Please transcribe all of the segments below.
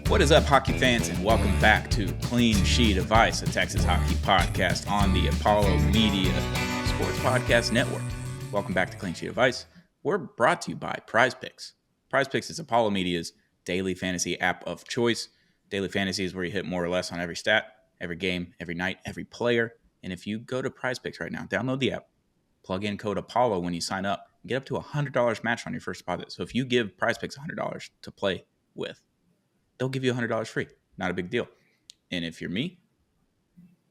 What is up, hockey fans, and welcome back to Clean Sheet of Ice, a Texas hockey podcast on the Apollo Media Sports Podcast Network. Welcome back to Clean Sheet of Ice. We're brought to you by Prize Picks. Prize Picks is Apollo Media's daily fantasy app of choice. Daily fantasy is where you hit more or less on every stat, every game, every night, every player. And if you go to Prize Picks right now, download the app, plug in code Apollo when you sign up, and get up to a $100 match on your first deposit. So if you give Prize Picks $100 to play with, they'll give you $100 free. Not a big deal. And if you're me,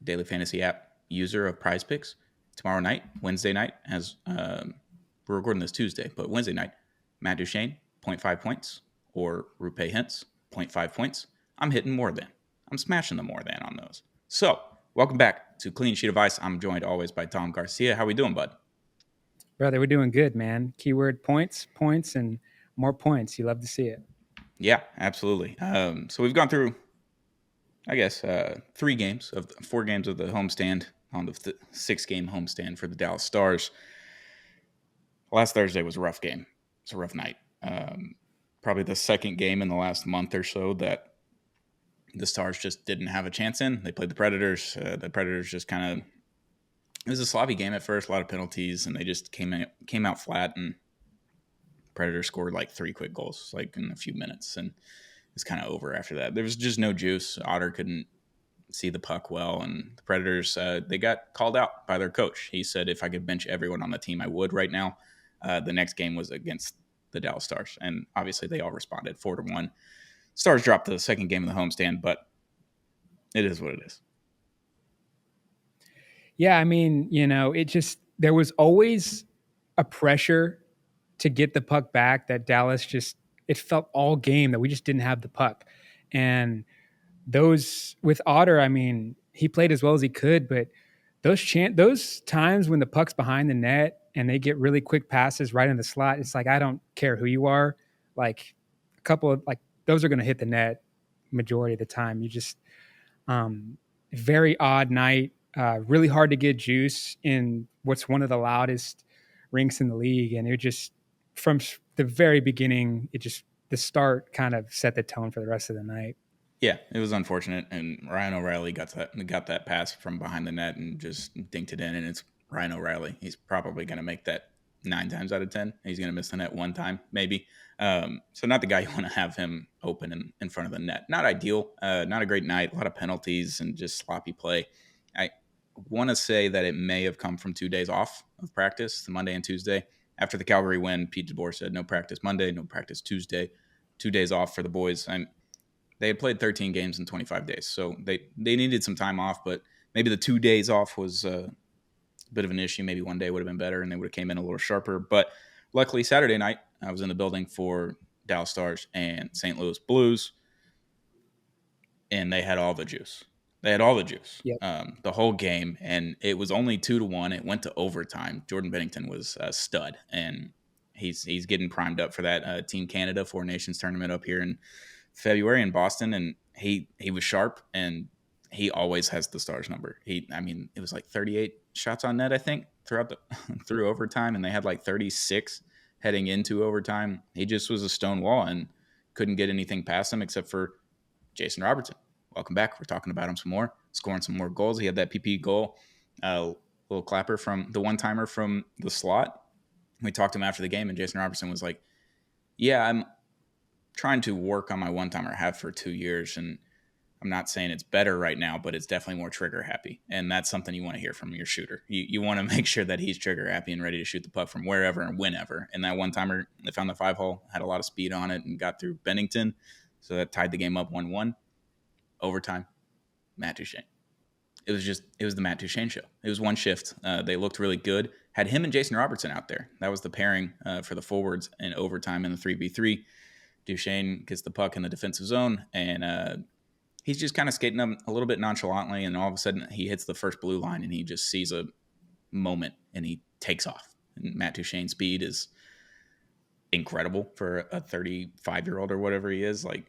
daily fantasy app user of Prize Picks, tomorrow night, Wednesday night, as we're recording this Tuesday, but Wednesday night, Matt Duchene, 0.5 points, or Roope Hintz, 0.5 points. I'm hitting more than. I'm smashing the more than on those. So, welcome back to Clean Sheet of Ice. I'm joined always by Tom Garcia. How we doing, bud? Brother, we're doing good, man. Keyword points, and more points. You love to see it. Yeah, absolutely. So we've gone through, I guess, 4 games of the homestand on the 6-game homestand for the Dallas Stars. Last Thursday was a rough game. It's a rough night. Probably the second game in the last month or so that the Stars just didn't have a chance in. They played the Predators. The Predators just kind of, it was a sloppy game at first, a lot of penalties, and they just came out flat, and Predators scored like 3 quick goals, like in a few minutes, and it's kind of over after that. There was just no juice. Otter couldn't see the puck well, and the Predators, they got called out by their coach. He said, if I could bench everyone on the team, I would right now. The next game was against the Dallas Stars, and obviously they all responded 4-1. Stars dropped the second game of the homestand, but it is what it is. Yeah, I mean, there was always a pressure to get the puck back that Dallas it felt all game that we just didn't have the puck. And those with Otter, I mean, he played as well as he could, but those times when the puck's behind the net and they get really quick passes right in the slot, it's like, I don't care who you are. Like a couple of those are going to hit the net majority of the time. You just very odd night, really hard to get juice in what's one of the loudest rinks in the league. And it just, from the very beginning, the start kind of set the tone for the rest of the night. Yeah, it was unfortunate, and Ryan O'Reilly got that pass from behind the net and just dinked it in, and it's Ryan O'Reilly. He's probably going to make that 9 times out of 10. He's going to miss the net 1 time, maybe. So not the guy you want to have him open in front of the net. Not ideal. Not a great night. A lot of penalties and just sloppy play. I want to say that it may have come from 2 days off of practice, the Monday and Tuesday. After the Calgary win, Pete DeBoer said no practice Monday, no practice Tuesday, 2 days off for the boys. They had played 13 games in 25 days, so they needed some time off, but maybe the 2 days off was a bit of an issue. Maybe 1 day would have been better, and they would have came in a little sharper. But luckily, Saturday night, I was in the building for Dallas Stars and St. Louis Blues, and they had all the juice. Yep. The whole game, and it was only 2-1. It went to overtime. Jordan Binnington was a stud, and he's getting primed up for that Team Canada 4 Nations tournament up here in February in Boston, and he was sharp, and he always has the Stars number. It was like 38 shots on net, I think, through overtime, and they had like 36 heading into overtime. He just was a stone wall and couldn't get anything past him except for Jason Robertson. Welcome back. We're talking about him some more, scoring some more goals. He had that PP goal, little clapper from the one-timer from the slot. We talked to him after the game, and Jason Robertson was like, yeah, I'm trying to work on my one-timer. I have for 2 years, and I'm not saying it's better right now, but it's definitely more trigger happy. And that's something you want to hear from your shooter. You want to make sure that he's trigger happy and ready to shoot the puck from wherever and whenever. And that one-timer, they found the 5-hole, had a lot of speed on it, and got through Bennington. So that tied the game up 1-1. Overtime, Matt Duchene. It was the Matt Duchene show. It was one shift. They looked really good. Had him and Jason Robertson out there. That was the pairing for the forwards in overtime in the 3v3. Duchene gets the puck in the defensive zone, and he's just kind of skating up a little bit nonchalantly, and all of a sudden he hits the first blue line, and he just sees a moment, and he takes off. And Matt Duchene's speed is incredible for a 35-year-old or whatever he is. Like,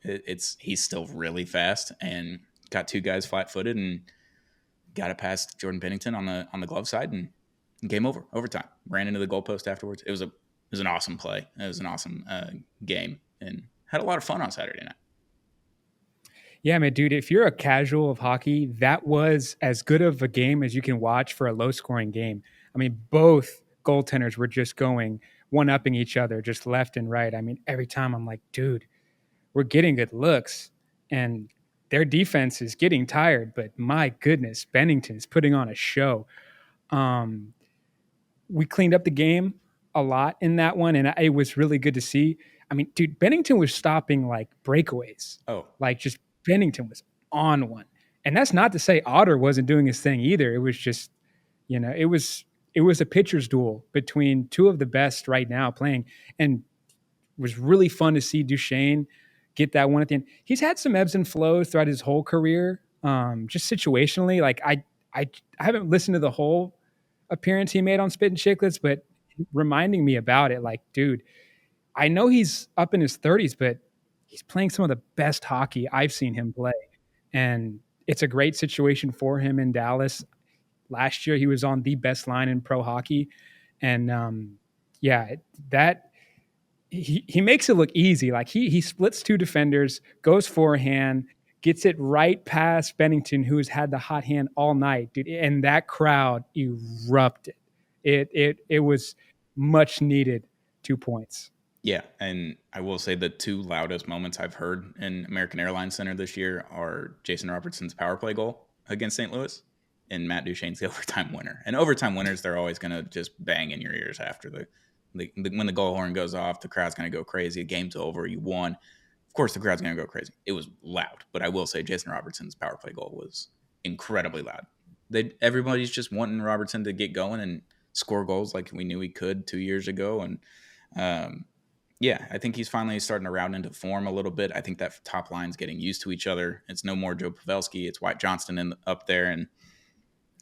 he's still really fast, and got 2 guys flat-footed and got it past Jordan Binnington on the glove side, and game over, overtime. Ran into the goalpost afterwards. It was an awesome play. It was an awesome game, and had a lot of fun on Saturday night. Yeah, man, dude, if you're a casual of hockey, that was as good of a game as you can watch for a low scoring game. I mean, both goaltenders were just going one upping each other just left and right. I mean, every time I'm like, dude, we're getting good looks and their defense is getting tired, but my goodness, Bennington is putting on a show. Um, we cleaned up the game a lot in that one, and it was really good to see. I mean, dude, Bennington was stopping like breakaways, Oh, like just Bennington was on one, and that's not to say Otter wasn't doing his thing either. It was just, it was a pitcher's duel between two of the best right now playing, and it was really fun to see Duchesne get that one at the end. He's had some ebbs and flows throughout his whole career, just situationally. Like I haven't listened to the whole appearance he made on Spit and Chicklets, but reminding me about it, like, dude, I know he's up in his 30s, but he's playing some of the best hockey I've seen him play. And it's a great situation for him in Dallas. Last year, he was on the best line in pro hockey. And yeah, that he makes it look easy. Like he splits two defenders, goes forehand, gets it right past Bennington, who's had the hot hand all night, dude. And that crowd erupted. It was much needed 2 points. yeah. And I will say the two loudest moments I've heard in American Airlines Center this year are Jason Robertson's power play goal against St. Louis and Matt Duchene's the overtime winner. And overtime winners, they're always going to just bang in your ears after when the goal horn goes off. The crowd's going to go crazy. The game's over. You won. Of course, the crowd's going to go crazy. It was loud, but I will say Jason Robertson's power play goal was incredibly loud. Everybody's just wanting Robertson to get going and score goals like we knew he could 2 years ago. And um, yeah, I think he's finally starting to round into form a little bit. I think that top line's getting used to each other. It's no more Joe Pavelski. It's White Johnston up there, and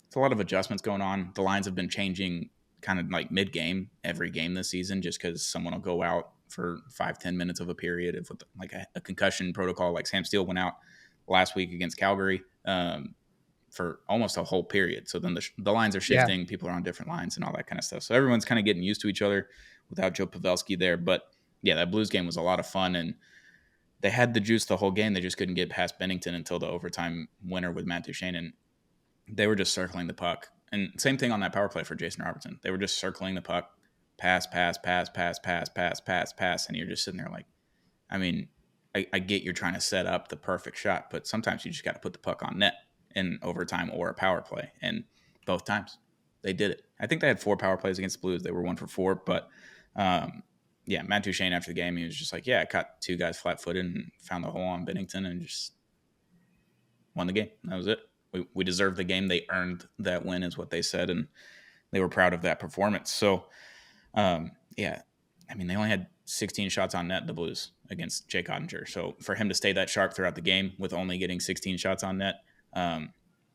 it's a lot of adjustments going on. The lines have been changing kind of like mid-game every game this season just because someone will go out for 5-10 minutes of a period if with like a concussion protocol. Like Sam Steele went out last week against Calgary for almost a whole period. So then the lines are Yeah. shifting. People are on different lines and all that kind of stuff. So everyone's kind of getting used to each other without Joe Pavelski there. But yeah, that Blues game was a lot of fun, and they had the juice the whole game. They just couldn't get past Bennington until the overtime winner with Matt Duchene, and they were just circling the puck. And same thing on that power play for Jason Robertson. They were just circling the puck, pass, pass, pass, pass, pass, pass, pass, pass, and you're just sitting there like, I mean, I get you're trying to set up the perfect shot, but sometimes you just got to put the puck on net in overtime or a power play, and both times they did it. I think they had 4 power plays against the Blues. They were 1 for 4, but yeah, Matt Duchene after the game, he was just like, yeah, I caught 2 guys flat-footed and found the hole on Bennington and just won the game. That was it. We deserved the game. They earned that win is what they said, and they were proud of that performance. So, yeah, I mean, they only had 16 shots on net, the Blues, against Jake Ottinger. So for him to stay that sharp throughout the game with only getting 16 shots on net,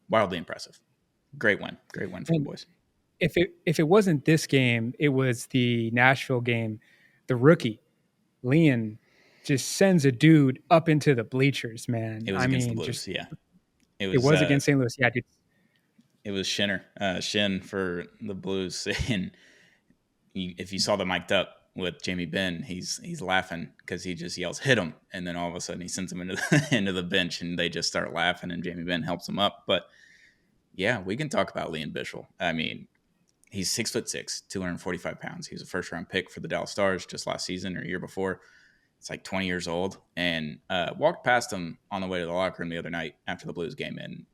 wildly impressive. Great win for the And boys. if it wasn't this game, it was the Nashville game. The rookie, Leon, just sends a dude up into the bleachers, man. It was I against the mean, just Blues, yeah. it was against St. Louis. Yeah, dude. It was Shin for the Blues, and if you saw the mic'd up with Jamie Benn, he's laughing because he just yells "hit him," and then all of a sudden he sends him into the into the bench, and they just start laughing, and Jamie Benn helps him up. But yeah, we can talk about Leon Bischel. I mean, he's 6'6", 245 pounds. He was a first round pick for the Dallas Stars just last season or year before. It's like 20 years old, and walked past him on the way to the locker room the other night after the Blues game, and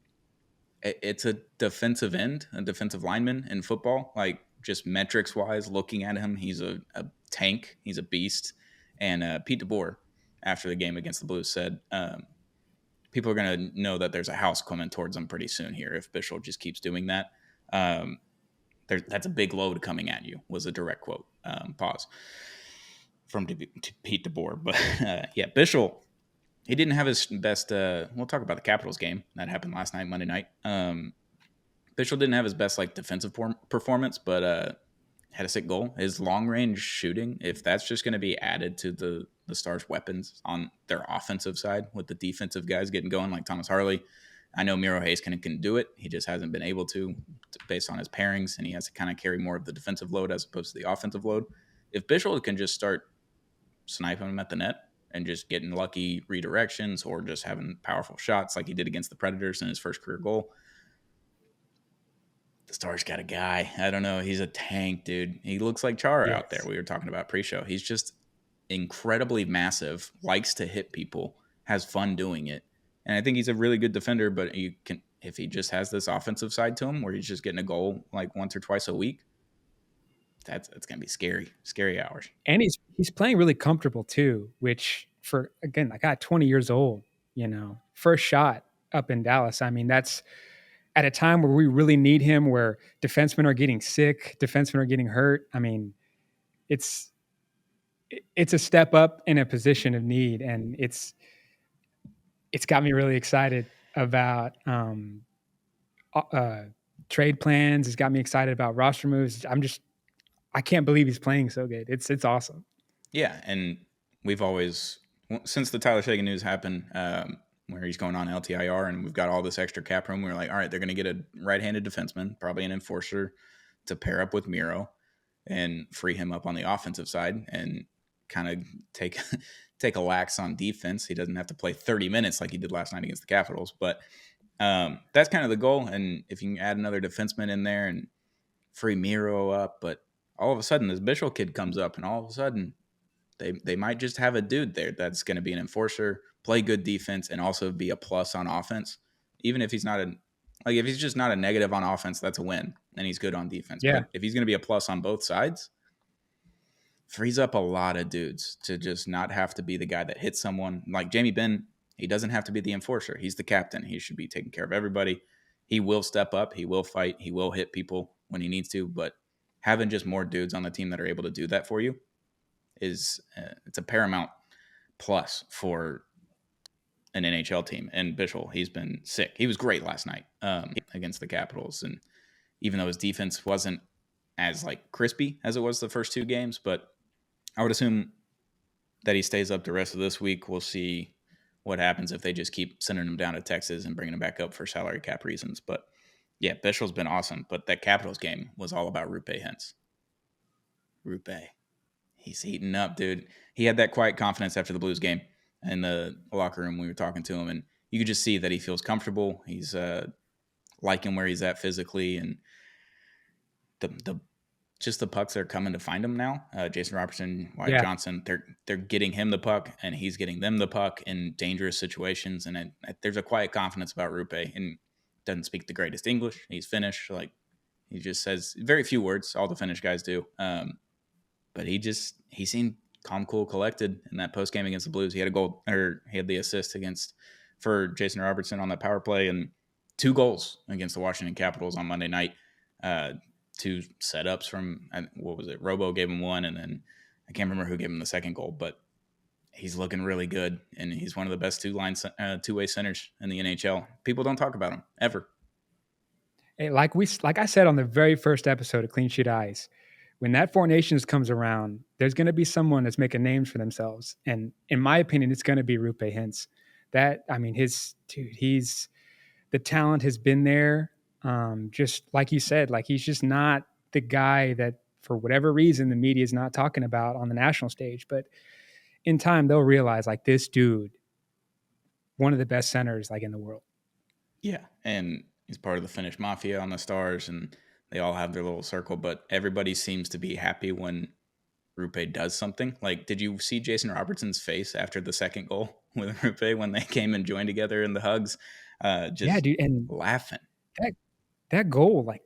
it's a defensive end, a defensive lineman in football. Like just metrics wise, looking at him, he's a tank. He's a beast. And Pete DeBoer, after the game against the Blues, said people are going to know that there's a house coming towards them pretty soon here if Bischel just keeps doing that. That's a big load coming at you, was a direct quote. Pause from Pete DeBoer. But yeah, Bischel, he didn't have his best. We'll talk about the Capitals game that happened last night, Monday night. Bischel didn't have his best like defensive performance, but had a sick goal. His long range shooting, if that's just going to be added to the Stars' weapons on their offensive side with the defensive guys getting going like Thomas Harley. I know Miro Heiskanen can do it. He just hasn't been able to based on his pairings, and he has to kind of carry more of the defensive load as opposed to the offensive load. If Bischel can just start sniping him at the net and just getting lucky redirections or just having powerful shots like he did against the Predators in his first career goal. The Stars got a guy. I don't know. He's a tank, dude. He looks like Chara out there. Yes. We were talking about pre-show. He's just incredibly massive, likes to hit people, has fun doing it. And I think he's a really good defender, but you can, if he just has this offensive side to him where he's just getting a goal like once or twice a week, that's going to be scary hours. And he's playing really comfortable too, which for again, like 20 years old, first shot up in Dallas. I mean, that's at a time where we really need him, where defensemen are getting sick, defensemen are getting hurt. I mean, it's a step up in a position of need, and it's got me really excited about trade plans. It's got me excited about roster moves. I can't believe he's playing so good. It's awesome. Yeah, and we've always, since the Tyler Seguin news happened, where he's going on LTIR and we've got all this extra cap room, we were like, all right, they're going to get a right-handed defenseman, probably an enforcer, to pair up with Miro and free him up on the offensive side and kind of take a lax on defense. He doesn't have to play 30 minutes like he did last night against the Capitals, but that's kind of the goal. And if you can add another defenseman in there and free Miro up, but all of a sudden this Bischel kid comes up and all of a sudden they might just have a dude there that's going to be an enforcer, play good defense, and also be a plus on offense. Even if he's not if he's just not a negative on offense, that's a win, and he's good on defense. Yeah. But if he's going to be a plus on both sides, frees up a lot of dudes to just not have to be the guy that hits someone. Like Jamie Benn, he doesn't have to be the enforcer. He's the captain. He should be taking care of everybody. He will step up. He will fight. He will hit people when he needs to. But having just more dudes on the team that are able to do that for you is it's a paramount plus for an NHL team. And Bischel, he's been sick. He was great last night against the Capitals, and even though his defense wasn't as like crispy as it was the first two games, but I would assume that he stays up the rest of this week. We'll see what happens if they just keep sending him down to Texas and bringing him back up for salary cap reasons. But yeah, Bischel's been awesome. But that Capitals game was all about Roope Hintz. Roope. He's heating up, dude. He had that quiet confidence after the Blues game in the locker room. We were talking to him, and you could just see that he feels comfortable. He's liking where he's at physically, and the pucks are coming to find him now. Jason Robertson, Wyatt Johnson, they're getting him the puck, and he's getting them the puck in dangerous situations. And there's a quiet confidence about Roope, and doesn't speak the greatest English. He's Finnish, like he just says very few words. All the Finnish guys do. But he seemed calm, cool, collected in that post game against the Blues. He had a goal, or he had the assist for Jason Robertson on that power play, and 2 goals against the Washington Capitals on Monday night. 2 setups from, what was it? Robo gave him 1, and then I can't remember who gave him the second goal, but he's looking really good, and he's one of the best two-way centers in the NHL. People don't talk about him ever. Hey, like I said on the very first episode of Clean Sheet Eyes, when that Four Nations comes around, there's going to be someone that's making names for themselves. And in my opinion, it's going to be Roope Hintz. The talent has been there. Just like you said, like he's just not the guy that for whatever reason the media is not talking about on the national stage. But in time, they'll realize like this dude, one of the best centers like in the world. Yeah, and he's part of the Finnish mafia on the Stars, and they all have their little circle, but everybody seems to be happy when Roope does something. Like, did you see Jason Robertson's face after the second goal with Roope when they came and joined together in the hugs? Yeah, dude, and laughing. That goal, like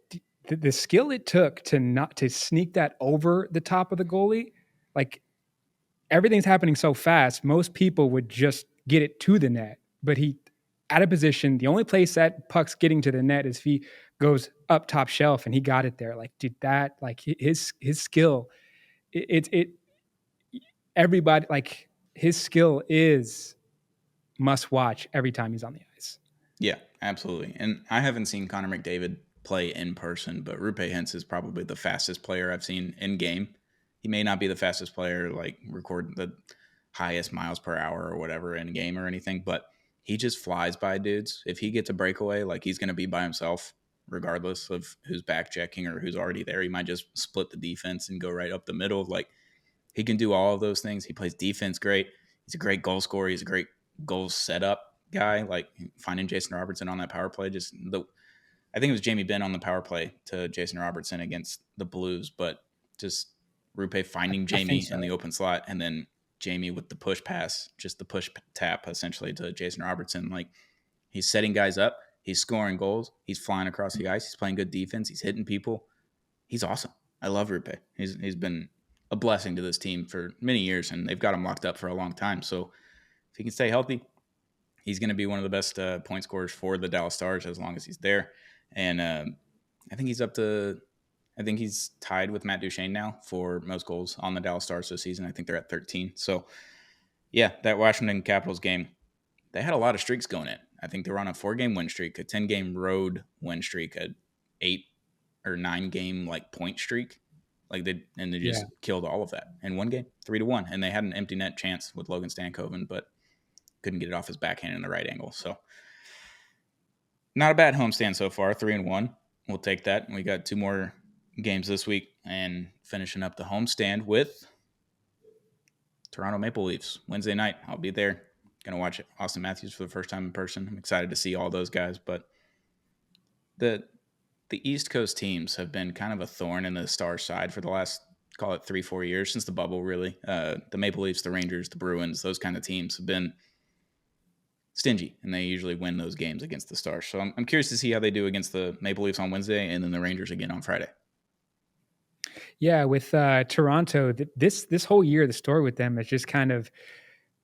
the skill it took to sneak that over the top of the goalie, like everything's happening so fast, most people would just get it to the net, but he out of position. The only place that puck's getting to the net is if he goes up top shelf, and he got it there. Like, dude, that like his skill, everybody like his skill is must watch every time he's on the ice. Yeah, absolutely. And I haven't seen Connor McDavid play in person, but Roope Hintz is probably the fastest player I've seen in game. He may not be the fastest player, like record the highest miles per hour or whatever in game or anything, but he just flies by dudes. If he gets a breakaway, like he's going to be by himself, regardless of who's back checking or who's already there. He might just split the defense and go right up the middle. Like he can do all of those things. He plays defense great. He's a great goal scorer. He's a great goal setup guy. Like finding Jason Robertson on that power play, I think it was Jamie Benn on the power play to Jason Robertson against the Blues, but just Roope finding I think Jamie so. in the open slot and then Jamie with the push pass, just the push tap essentially to Jason Robertson. Like he's setting guys up, he's scoring goals, he's flying across the ice, he's playing good defense, he's hitting people. He's awesome. I love Roope. He's been a blessing to this team for many years, and they've got him locked up for a long time. So if he can stay healthy, he's going to be one of the best point scorers for the Dallas Stars as long as he's there. And I think he's up to, I think he's tied with Matt Duchene now for most goals on the Dallas Stars this season. I think they're at 13. So yeah, that Washington Capitals game, they had a lot of streaks going in. I think they were on a 4-game win streak, a 10-game road win streak, a 8 or 9-game like point streak. They just killed all of that in one game, 3-1. And they had an empty net chance with Logan Stankoven, but couldn't get it off his backhand in the right angle. So not a bad homestand so far, 3-1. We'll take that. We got 2 more games this week and finishing up the homestand with Toronto Maple Leafs Wednesday night. I'll be there. Going to watch Austin Matthews for the first time in person. I'm excited to see all those guys, but the East Coast teams have been kind of a thorn in the Stars' side for the last, call it 3-4 years since the bubble, really. The Maple Leafs, the Rangers, the Bruins, those kind of teams have been stingy, and they usually win those games against the Stars. So I'm curious to see how they do against the Maple Leafs on Wednesday and then the Rangers again on Friday. Yeah, with Toronto, this whole year, the story with them is just kind of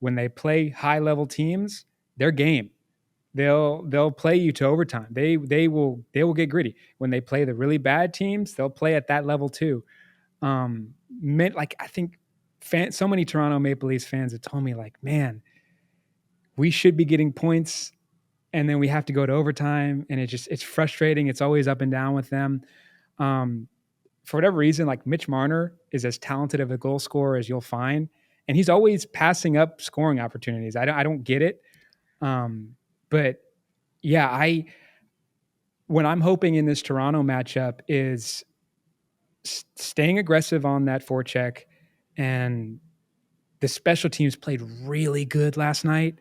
when they play high level teams, their game. They'll play you to overtime. They will get gritty. When they play the really bad teams, they'll play at that level too. Like I think so many Toronto Maple Leafs fans have told me like, man, we should be getting points and then we have to go to overtime, and it's frustrating. It's always up and down with them. For whatever reason, like Mitch Marner is as talented of a goal scorer as you'll find, and he's always passing up scoring opportunities. I don't get it. But yeah, what I'm hoping in this Toronto matchup is staying aggressive on that forecheck, and the special teams played really good last night.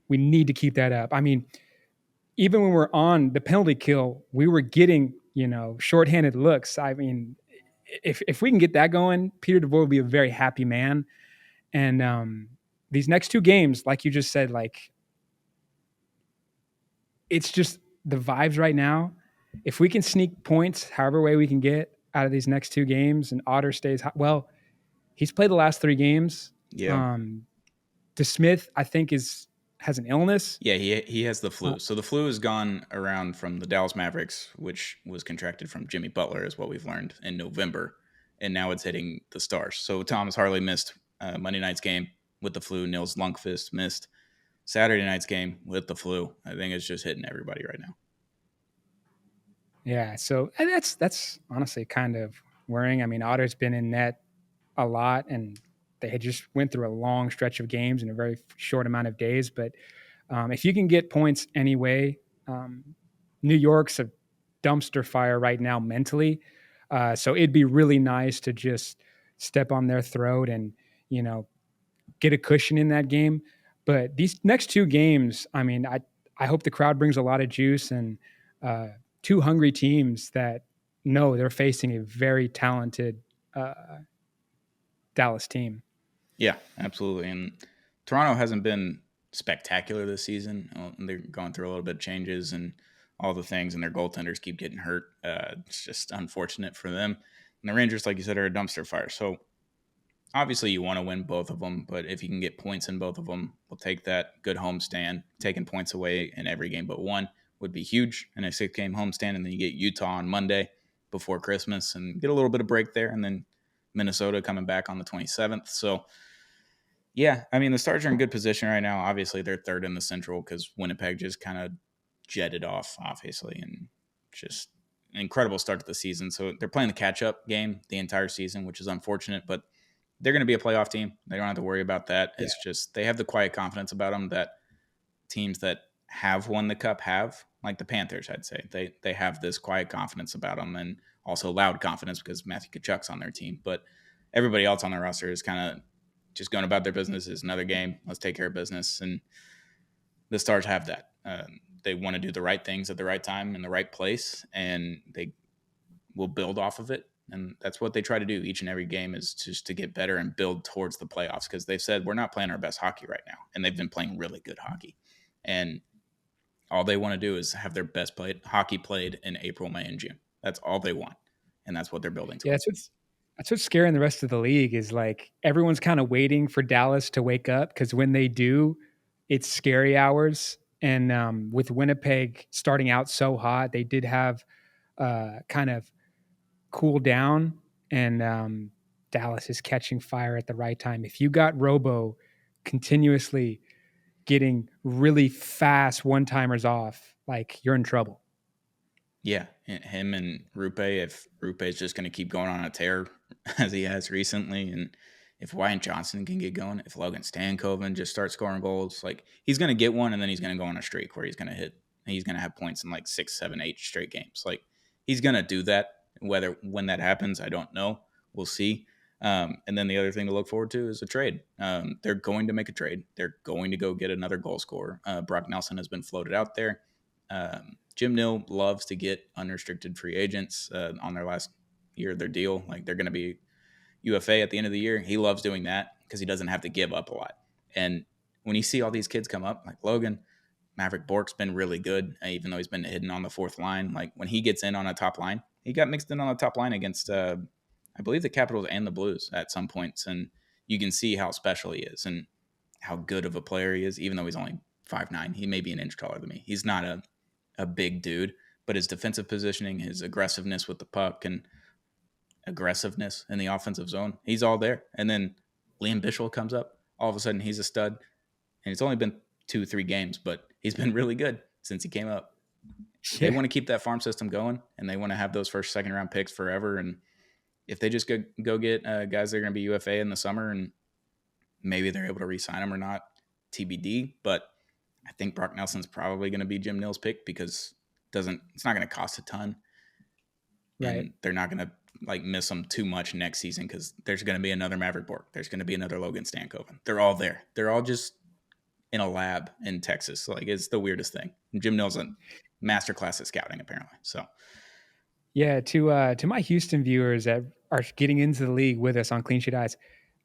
We need to keep that up. I mean, even when we're on the penalty kill, we were getting, shorthanded looks. I mean, if we can get that going, Peter DeVoe will be a very happy man. And these next 2 games, like you just said, like it's just the vibes right now. If we can sneak points, however way we can get out of these next 2 games, and Otter stays well, he's played the last 3 games. Yeah. DeSmith, I think, has an illness. Yeah, he has the flu. So the flu has gone around from the Dallas Mavericks, which was contracted from Jimmy Butler, is what we've learned in November, and now it's hitting the Stars. So Thomas Harley missed Monday night's game with the flu. Nils Lundqvist missed Saturday night's game with the flu. I think it's just hitting everybody right now. Yeah, so that's honestly kind of worrying. I mean, Otter's been in net a lot, and they had just went through a long stretch of games in a very short amount of days. But if you can get points anyway, New York's a dumpster fire right now mentally. So it'd be really nice to just step on their throat and, get a cushion in that game. But these next 2 games, I mean, I hope the crowd brings a lot of juice, and 2 hungry teams that know they're facing a very talented Dallas team. Yeah, absolutely. And Toronto hasn't been spectacular this season. They're going through a little bit of changes and all the things, and their goaltenders keep getting hurt. It's just unfortunate for them. And the Rangers, like you said, are a dumpster fire. So obviously you want to win both of them, but if you can get points in both of them, we'll take that. Good homestand. Taking points away in every game but one would be huge in a 6-game homestand. And then you get Utah on Monday before Christmas and get a little bit of break there. And then Minnesota coming back on the 27th. So yeah, I mean, the Stars are in good position right now. Obviously, they're third in the Central because Winnipeg just kind of jetted off, obviously, and just an incredible start to the season. So they're playing the catch-up game the entire season, which is unfortunate, but they're going to be a playoff team. They don't have to worry about that. Yeah. It's just they have the quiet confidence about them that teams that have won the Cup have, like the Panthers, I'd say. They have this quiet confidence about them, and also loud confidence because Matthew Tkachuk's on their team. But everybody else on their roster is kind of just going about their business. Is another game. Let's take care of business. And the Stars have that. They want to do the right things at the right time in the right place, and they will build off of it. And that's what they try to do each and every game, is just to get better and build towards the playoffs, because they've said we're not playing our best hockey right now, and they've been playing really good hockey. And all they want to do is have their best hockey played in April, May, and June. That's all they want, and that's what they're building Yeah, toward. that's what's scaring the rest of the league is like everyone's kind of waiting for Dallas to wake up because when they do, it's scary hours. And with Winnipeg starting out so hot, they did have kind of cool down, and Dallas is catching fire at the right time. If you got Robo continuously getting really fast one timers off, like you're in trouble. Yeah, him and Roope. If Roope is just going to keep going on a tear as he has recently, and if Wyatt Johnson can get going, if Logan Stankoven just starts scoring goals, like he's going to get one, and then he's going to go on a streak where he's going to hit. He's going to have points in like 6, 7, 8 straight games. Like he's going to do that. When that happens, I don't know. We'll see. And then the other thing to look forward to is a trade. They're going to make a trade. They're going to go get another goal scorer. Brock Nelson has been floated out there. Jim Nill loves to get unrestricted free agents on their last year of their deal. Like they're going to be UFA at the end of the year. He loves doing that because he doesn't have to give up a lot. And when you see all these kids come up, like Logan, Maverick Bork's been really good, even though he's been hidden on the fourth line. Like when he gets in on a top line, he got mixed in on the top line against, I believe, the Capitals and the Blues at some points. And you can see how special he is and how good of a player he is, even though he's only 5'9". He may be an inch taller than me. He's not a big dude, but his defensive positioning, his aggressiveness with the puck, and aggressiveness in the offensive zone, he's all there. And then Liam Bichel comes up. All of a sudden, he's a stud. And it's only been 2-3 games, but he's been really good since he came up. Yeah. They want to keep that farm system going, and they want to have those first, second round picks forever. And if they just go get guys that are going to be UFA in the summer, and maybe they're able to re-sign them or not, TBD. But I think Brock Nelson's probably going to be Jim Nill's pick because it's not going to cost a ton. Right. And they're not going to like miss them too much next season because there's going to be another Maverick Bork. There's going to be another Logan Stankoven. They're all there. They're all just in a lab in Texas. Like it's the weirdest thing. And Jim Nill's a masterclass at scouting, apparently. So yeah, to my Houston viewers that are getting into the league with us on Clean Sheet Eyes,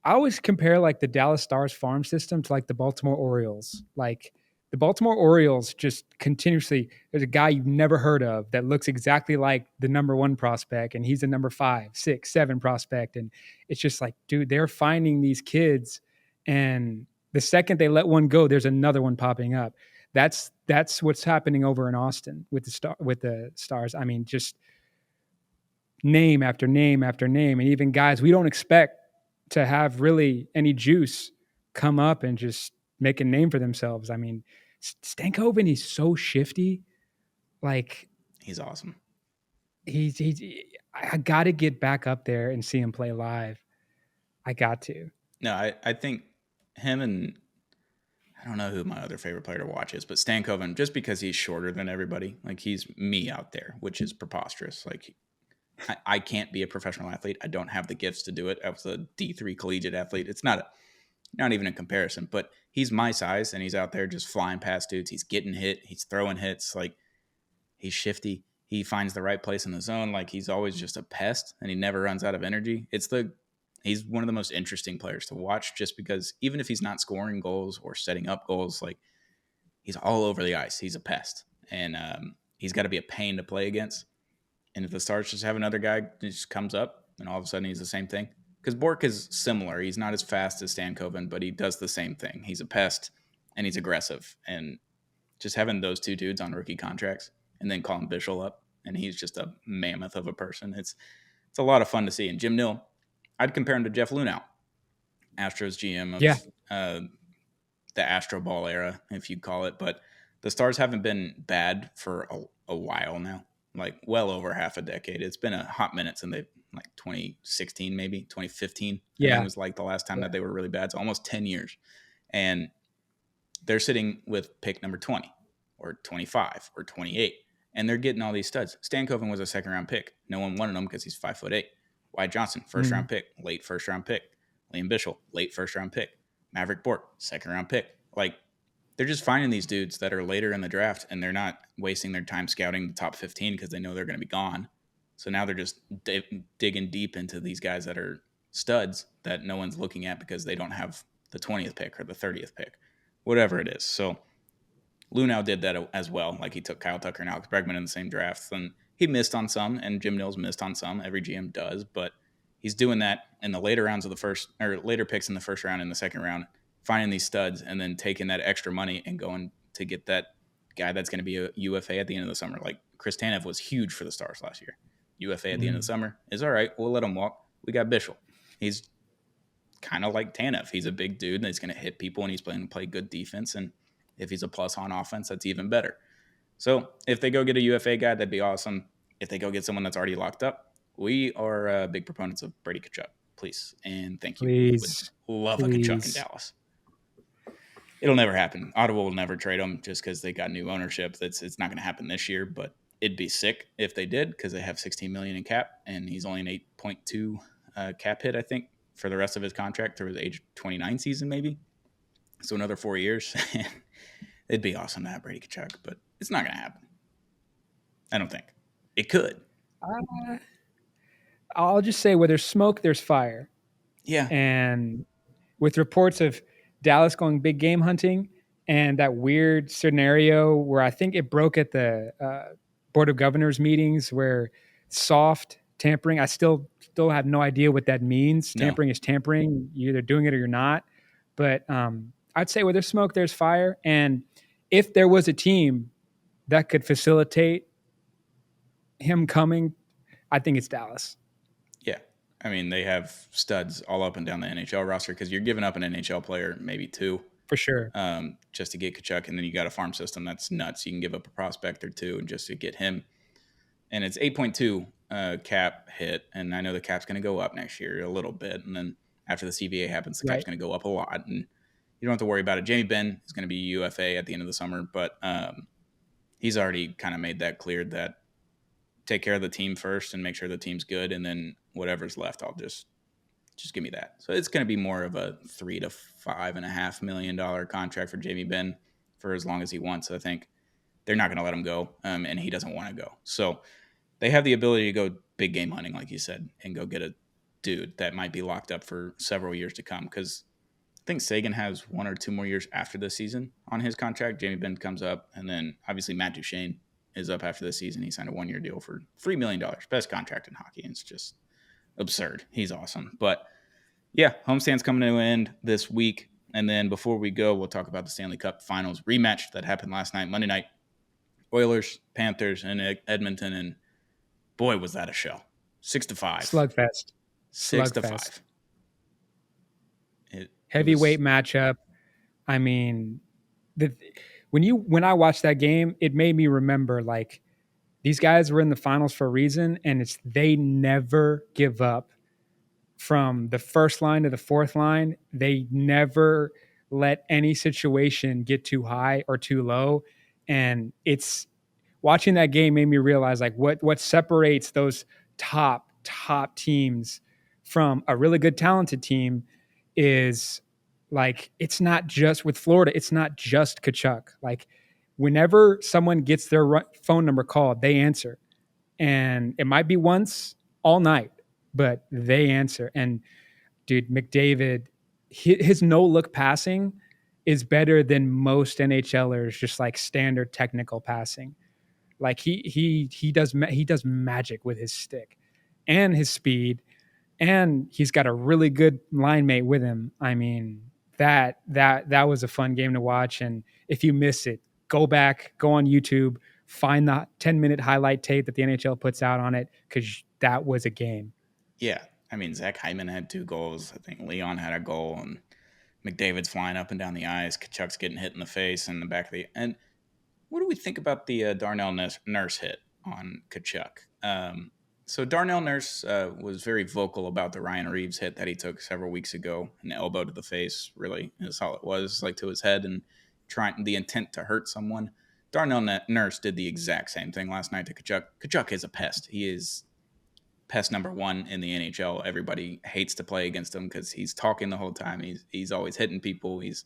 I always compare like the Dallas Stars farm system to like the Baltimore Orioles. Like the Baltimore Orioles just continuously, there's a guy you've never heard of that looks exactly like the number 1 prospect, and he's a number 5, 6, 7 prospect. And it's just like, dude, they're finding these kids, and the second they let one go, there's another one popping up. That's what's happening over in Austin with the Stars. I mean, just name after name after name, and even guys we don't expect to have really any juice come up and just make a name for themselves. I mean, Stankoven, he's so shifty. Like he's awesome. He's I got to get back up there and see him play live. I got to. No, I think him and I don't know who my other favorite player to watch is, but Stankoven, just because he's shorter than everybody, like he's me out there, which is preposterous. Like I can't be a professional athlete. I don't have the gifts to do it. I was a D3 collegiate athlete. It's not even a comparison, but he's my size and he's out there just flying past dudes. He's getting hit. He's throwing hits. Like he's shifty. He finds the right place in the zone. Like he's always just a pest and he never runs out of energy. He's one of the most interesting players to watch just because even if he's not scoring goals or setting up goals, like he's all over the ice. He's a pest and he's got to be a pain to play against. And if the Stars just have another guy that just comes up and all of a sudden he's the same thing. Because Bork is similar. He's not as fast as Stankoven, but he does the same thing. He's a pest and he's aggressive. And just having those two dudes on rookie contracts and then calling Bichel up and he's just a mammoth of a person. It's a lot of fun to see. And Jim Nill, I'd compare him to Jeff Lunau, Astros GM of the Astro Ball era, if you call it. But the Stars haven't been bad for a while now. Like well over half a decade. It's been a hot minute since they like 2016, maybe 2015. Yeah. I think it was like the last time that they were really bad. So almost 10 years. And they're sitting with pick number 20 or 25 or 28. And they're getting all these studs. Stankoven was a 2nd round pick. No one wanted him because he's 5'8". Wyatt Johnson, 1st round pick, late 1st round pick. Liam Bichel, late first round pick. Maverick Bork, second round pick. Like, they're just finding these dudes that are later in the draft, and they're not wasting their time scouting the top 15 because they know they're going to be gone. So now they're just digging deep into these guys that are studs that no one's looking at because they don't have the 20th pick or the 30th pick, whatever it is. So Lou now did that as well. Like, he took Kyle Tucker and Alex Bregman in the same drafts, and he missed on some, and Jim Nils missed on some. Every GM does, but he's doing that in the later rounds of the first, or later picks in the first round and the second round, finding these studs and then taking that extra money and going to get that guy that's going to be a UFA at the end of the summer. Like, Chris Tanev was huge for the Stars last year. UFA at the end of the summer is all right. We'll let him walk. We got Bichel. He's kind of like Tanev. He's a big dude and he's going to hit people and he's going to play good defense. And if he's a plus on offense, that's even better. So if they go get a UFA guy, that'd be awesome. If they go get someone that's already locked up, we are big proponents of Brady Tkachuk. Please and thank you. Please. Would love a Tkachuk in Dallas. It'll never happen. Ottawa will never trade him just because they got new ownership. It's not going to happen this year, but it'd be sick if they did because they have $16 million in cap, and he's only an 8.2 cap hit, I think, for the rest of his contract through his age 29 season, maybe. So another 4 years. It'd be awesome to have Brady Tkachuk, but it's not going to happen. I don't think. It could. I'll just say where there's smoke, there's fire. Yeah. And with reports of Dallas going big game hunting and that weird scenario where I think it broke at the Board of Governors meetings where soft tampering, I still have no idea what that means. No. Tampering is tampering. You're either doing it or you're not. But I'd say where there's smoke, there's fire. And if there was a team that could facilitate him coming, I think it's Dallas. Yeah. I mean, they have studs all up and down the NHL roster because you're giving up an NHL player, maybe two. For sure. Just to get Tkachuk, and then you got a farm system that's nuts. You can give up a prospect or two just to get him. And it's 8.2 cap hit, and I know the cap's going to go up next year a little bit, and then after the CBA happens, the cap's going to go up a lot, and you don't have to worry about it. Jamie Benn is going to be UFA at the end of the summer, but he's already kind of made that clear that take care of the team first and make sure the team's good, and then whatever's left, I'll just give me that. So it's going to be more of a $3 to $5.5 million contract for Jamie Benn for as long as he wants. I think they're not going to let him go, and he doesn't want to go. So they have the ability to go big game hunting, like you said, and go get a dude that might be locked up for several years to come. Because I think Sagan has 1 or 2 more years after this season on his contract. Jamie Benn comes up, and then obviously Matt Duchene is up after this season. He signed a 1-year deal for $3 million, best contract in hockey, and it's just absurd. He's awesome. But yeah, homestand's coming to an end this week. And then before we go, we'll talk about the Stanley Cup Finals rematch that happened last night, Monday night. Oilers, Panthers, and Edmonton. And boy, was that a show. 6-5. Slugfest. 6-5. Heavyweight matchup. I mean, when I watched that game, it made me remember, like, these guys were in the finals for a reason, and they never give up. From the first line to the fourth line, they never let any situation get too high or too low. And it's watching that game made me realize, like, what separates those top teams from a really good talented team is, like, it's not just with Florida. It's not just Tkachuk. Like, whenever someone gets their phone number called, they answer. And it might be once all night, but they answer. And dude, McDavid, his no-look passing is better than most NHLers, just like standard technical passing. Like, he does magic with his stick and his speed, and he's got a really good line mate with him. I mean, that was a fun game to watch. And if you miss it, go back, go on YouTube, find the 10-minute highlight tape that the NHL puts out on it, because that was a game. Yeah. I mean, Zach Hyman had 2 goals. I think Leon had a goal, and McDavid's flying up and down the ice. Kachuk's getting hit in the face and the back of the – and what do we think about the Darnell Nurse hit on Tkachuk? So Darnell Nurse was very vocal about the Ryan Reeves hit that he took several weeks ago, an elbow to the face, really is all it was, like to his head, and trying the intent to hurt someone. Darnell Nurse did the exact same thing last night to Tkachuk. Tkachuk is a pest. He is pest number one in the NHL. Everybody hates to play against him because he's talking the whole time. He's always hitting people. He's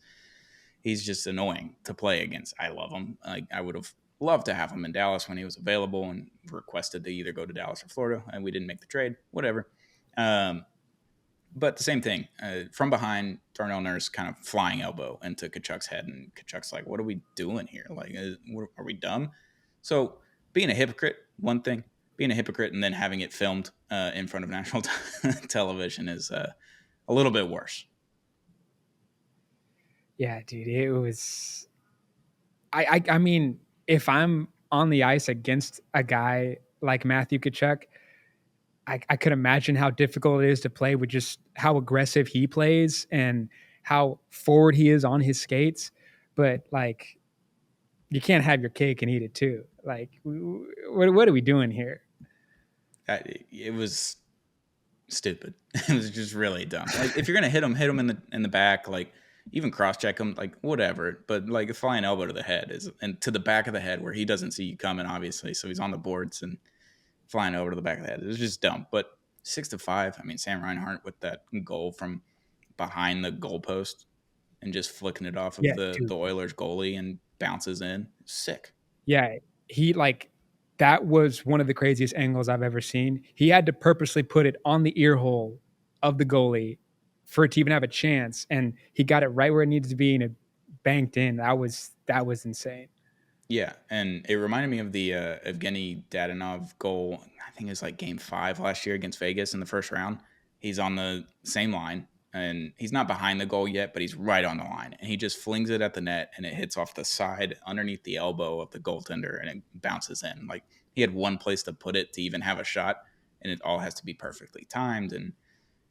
just annoying to play against. I love him. Like, I would have loved to have him in Dallas when he was available and requested to either go to Dallas or Florida, and we didn't make the trade. Whatever. But the same thing. From behind, Darnell Nurse kind of flying elbow into Kachuk's head, and Kachuk's like, what are we doing here? Like, are we dumb? So being a hypocrite, one thing. Being a hypocrite and then having it filmed in front of national television is a little bit worse. Yeah, dude, it was. I mean, if I'm on the ice against a guy like Matthew Tkachuk, I could imagine how difficult it is to play with just how aggressive he plays and how forward he is on his skates. But like, you can't have your cake and eat it too. Like, what are we doing here? It was stupid. It was just really dumb. Like, if you're gonna hit him in the back. Like, even cross check him, like, whatever. But like, a flying elbow to the head and to the back of the head where he doesn't see you coming, obviously. So he's on the boards and flying over to the back of the head. It was just dumb. But 6-5. I mean, Sam Reinhart with that goal from behind the goalpost and just flicking it off of the Oilers goalie and bounces in. Sick. Yeah, he like. That was one of the craziest angles I've ever seen. He had to purposely put it on the ear hole of the goalie for it to even have a chance, and he got it right where it needed to be, and it banked in. That was insane. Yeah, and it reminded me of the Evgeny Dadonov goal. I think it was like Game 5 last year against Vegas in the first round. He's on the same line, and he's not behind the goal yet, but he's right on the line. And he just flings it at the net, and it hits off the side underneath the elbow of the goaltender, and it bounces in. Like, he had one place to put it to even have a shot, and it all has to be perfectly timed and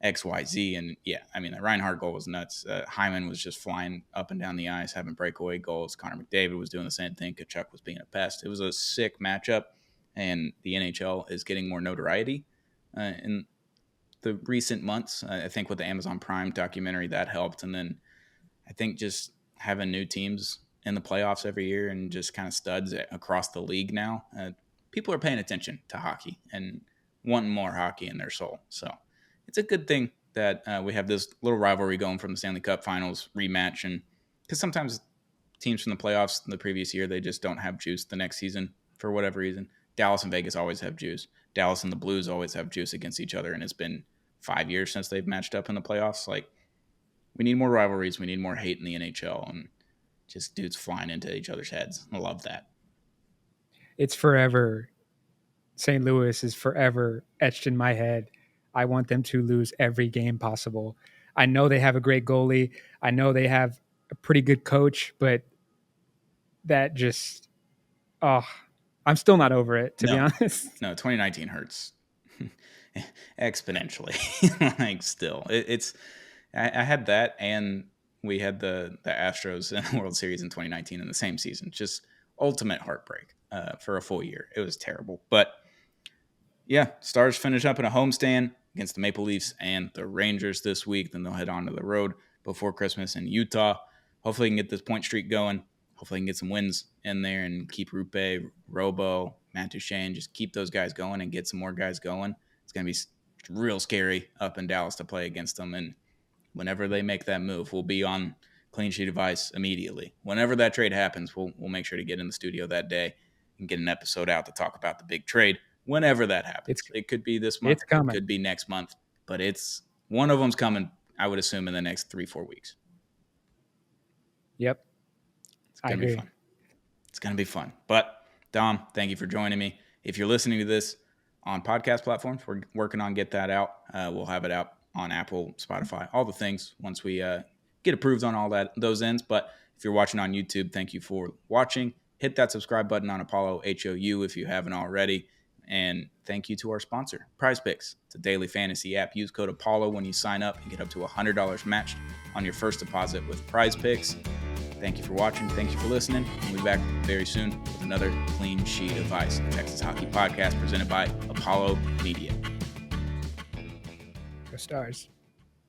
X, Y, Z. And yeah, I mean, the Reinhardt goal was nuts. Hyman was just flying up and down the ice, having breakaway goals. Connor McDavid was doing the same thing. Tkachuk was being a pest. It was a sick matchup, and the NHL is getting more notoriety in the recent months. I think with the Amazon Prime documentary, that helped. And then I think just having new teams in the playoffs every year and just kind of studs across the league now, people are paying attention to hockey and wanting more hockey in their soul. So it's a good thing that we have this little rivalry going from the Stanley Cup Finals rematch. And because sometimes teams from the playoffs the previous year, they just don't have juice the next season for whatever reason. Dallas and Vegas always have juice. Dallas and the Blues always have juice against each other, and it's been 5 years since they've matched up in the playoffs. Like, we need more rivalries. We need more hate in the NHL, and just dudes flying into each other's heads. I love that. It's forever. St. Louis is forever etched in my head. I want them to lose every game possible. I know they have a great goalie. I know they have a pretty good coach, but that just, I'm still not over it, to be honest. No, 2019 hurts exponentially. Like, still, I had that, and we had the Astros in the World Series in 2019 in the same season. Just ultimate heartbreak for a full year. It was terrible. But yeah, Stars finish up in a homestand against the Maple Leafs and the Rangers this week. Then they'll head on to the road before Christmas in Utah. Hopefully, they can get this point streak going. Hopefully, they can get some wins in there and keep Roope, Robo, Matt Duchene, just keep those guys going and get some more guys going. It's going to be real scary up in Dallas to play against them. And whenever they make that move, we'll be on clean sheet of ice immediately. Whenever that trade happens, we'll make sure to get in the studio that day and get an episode out to talk about the big trade. Whenever that happens, it could be this month, it could be next month, but it's one of them's coming, I would assume, in the next 3-4 weeks. Yep. It's going to be fun. It's going to be fun. But Dom, thank you for joining me. If you're listening to this on podcast platforms, we're working on get that out. We'll have it out on Apple, Spotify, all the things once we get approved on all those ends. But if you're watching on YouTube, thank you for watching. Hit that subscribe button on Apollo HOU if you haven't already. And thank you to our sponsor, Prize Picks. It's a daily fantasy app. Use code Apollo when you sign up and get up to $100 matched on your first deposit with Prize Picks. Thank you for watching. Thank you for listening. We'll be back very soon with another Clean Sheet of Ice, a Texas Hockey Podcast presented by Apollo Media. Go Stars.